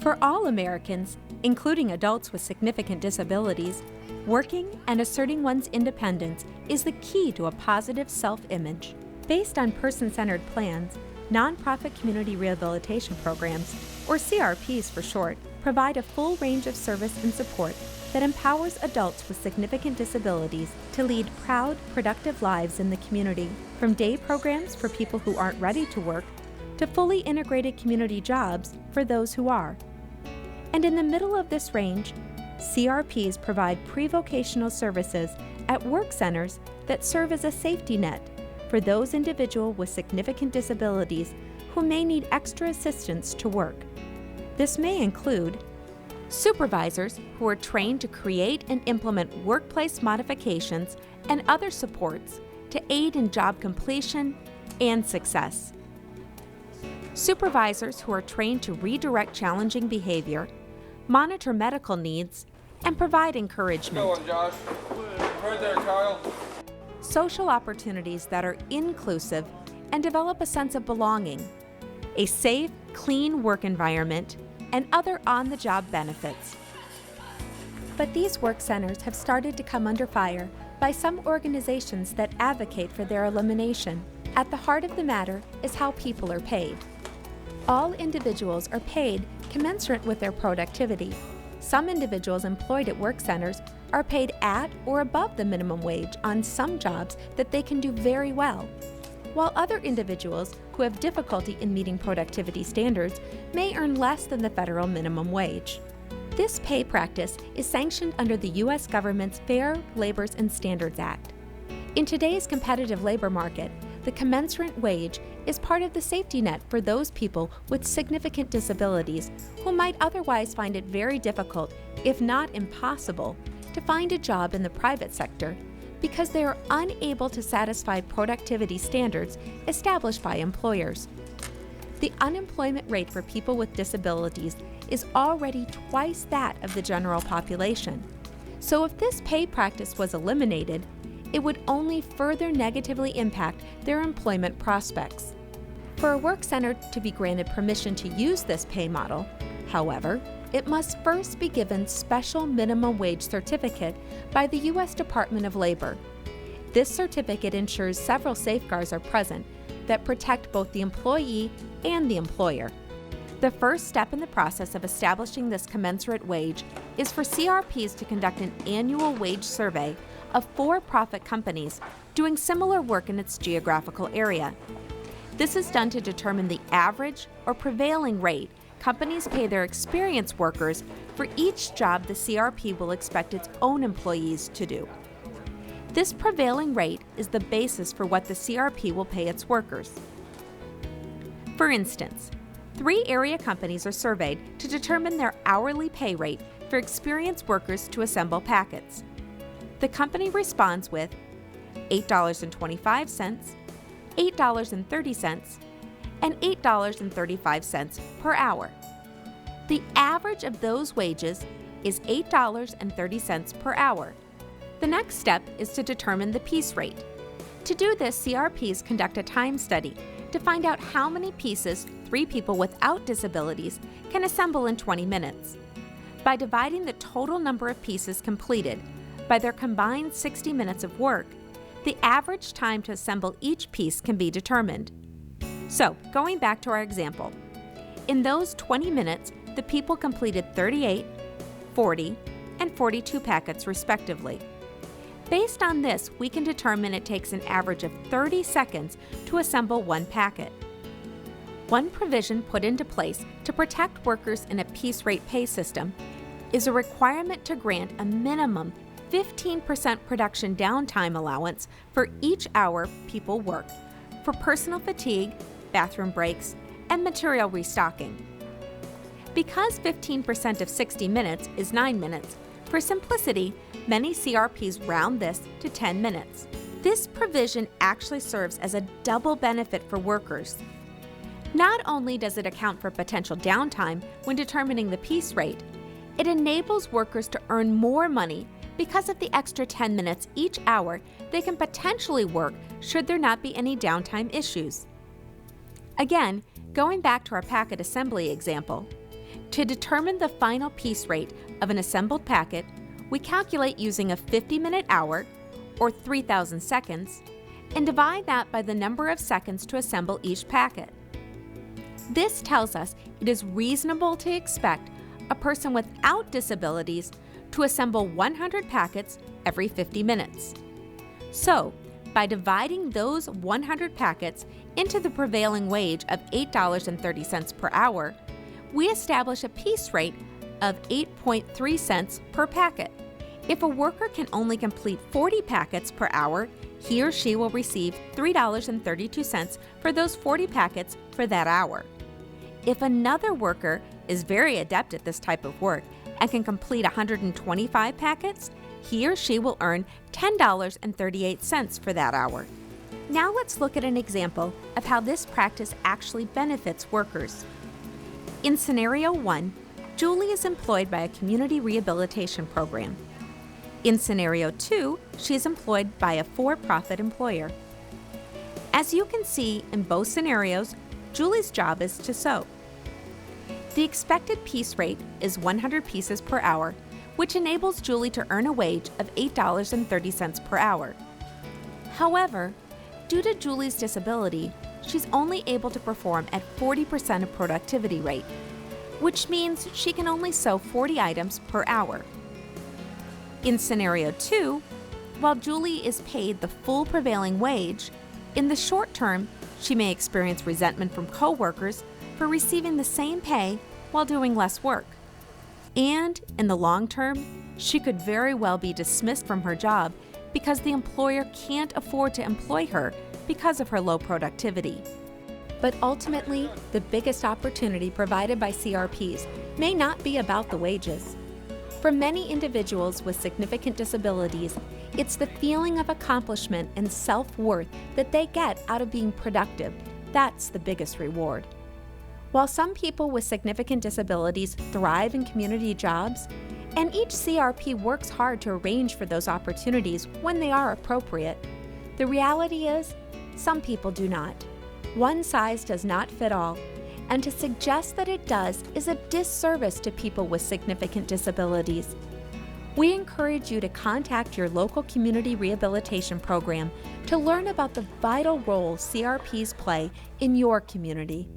For all Americans, including adults with significant disabilities, working and asserting one's independence is the key to a positive self-image. Based on person-centered plans, nonprofit community rehabilitation programs, or CRPs for short, provide a full range of service and support that empowers adults with significant disabilities to lead proud, productive lives in the community, from day programs for people who aren't ready to work to fully integrated community jobs for those who are. And in the middle of this range, CRPs provide pre-vocational services at work centers that serve as a safety net for those individuals with significant disabilities who may need extra assistance to work. This may include supervisors who are trained to create and implement workplace modifications and other supports to aid in job completion and success. Supervisors who are trained to redirect challenging behavior, monitor medical needs, and provide encouragement. Good going, Josh. Right there, Kyle. Social opportunities that are inclusive and develop a sense of belonging, a safe, clean work environment, and other on-the-job benefits. But these work centers have started to come under fire by some organizations that advocate for their elimination. At the heart of the matter is how people are paid. All individuals are paid commensurate with their productivity. Some individuals employed at work centers are paid at or above the minimum wage on some jobs that they can do very well, while other individuals who have difficulty in meeting productivity standards may earn less than the federal minimum wage. This pay practice is sanctioned under the U.S. government's Fair Labor and Standards Act. In today's competitive labor market, the commensurate wage is part of the safety net for those people with significant disabilities who might otherwise find it very difficult, if not impossible, to find a job in the private sector because they are unable to satisfy productivity standards established by employers. The unemployment rate for people with disabilities is already twice that of the general population. So if this pay practice was eliminated, it would only further negatively impact their employment prospects. For a work center to be granted permission to use this pay model, however, it must first be given special minimum wage certificate by the U.S. Department of Labor. This certificate ensures several safeguards are present that protect both the employee and the employer. The first step in the process of establishing this commensurate wage is for CRPs to conduct an annual wage survey of for-profit companies doing similar work in its geographical area. This is done to determine the average or prevailing rate companies pay their experienced workers for each job the CRP will expect its own employees to do. This prevailing rate is the basis for what the CRP will pay its workers. For instance, 3 area companies are surveyed to determine their hourly pay rate for experienced workers to assemble packets. The company responds with $8.25, $8.30, and $8.35 per hour. The average of those wages is $8.30 per hour. The next step is to determine the piece rate. To do this, CRPs conduct a time study to find out how many pieces 3 people without disabilities can assemble in 20 minutes. By dividing the total number of pieces completed by their combined 60 minutes of work, the average time to assemble each piece can be determined. So, going back to our example, in those 20 minutes, the people completed 38, 40, and 42 packets respectively. Based on this, we can determine it takes an average of 30 seconds to assemble one packet. One provision put into place to protect workers in a piece rate pay system is a requirement to grant a minimum 15% production downtime allowance for each hour people work for personal fatigue, bathroom breaks, and material restocking. Because 15% of 60 minutes is 9 minutes, for simplicity, many CRPs round this to 10 minutes. This provision actually serves as a double benefit for workers. Not only does it account for potential downtime when determining the piece rate, it enables workers to earn more money because of the extra 10 minutes each hour they can potentially work should there not be any downtime issues. Again, going back to our packet assembly example, To determine the final piece rate of an assembled packet, we calculate using a 50-minute hour, or 3,000 seconds, and divide that by the number of seconds to assemble each packet. This tells us it is reasonable to expect a person without disabilities to assemble 100 packets every 50 minutes. So, by dividing those 100 packets into the prevailing wage of $8.30 per hour, we establish a piece rate of 8.3 cents per packet. If a worker can only complete 40 packets per hour, he or she will receive $3.32 for those 40 packets for that hour. If another worker is very adept at this type of work and can complete 125 packets, he or she will earn $10.38 for that hour. Now let's look at an example of how this practice actually benefits workers. In scenario 1, Julie is employed by a community rehabilitation program. In scenario 2, she is employed by a for-profit employer. As you can see in both scenarios, Julie's job is to sew. The expected piece rate is 100 pieces per hour, which enables Julie to earn a wage of $8.30 per hour. However, due to Julie's disability, she's only able to perform at 40% of productivity rate, which means she can only sew 40 items per hour. In scenario 2, while Julie is paid the full prevailing wage, in the short term, she may experience resentment from coworkers for receiving the same pay while doing less work. And in the long term, she could very well be dismissed from her job because the employer can't afford to employ her because of her low productivity. But ultimately, the biggest opportunity provided by CRPs may not be about the wages. For many individuals with significant disabilities, it's the feeling of accomplishment and self-worth that they get out of being productive. That's the biggest reward. While some people with significant disabilities thrive in community jobs, and each CRP works hard to arrange for those opportunities when they are appropriate, the reality is, some people do not. One size does not fit all, and to suggest that it does is a disservice to people with significant disabilities. We encourage you to contact your local community rehabilitation program to learn about the vital role CRPs play in your community.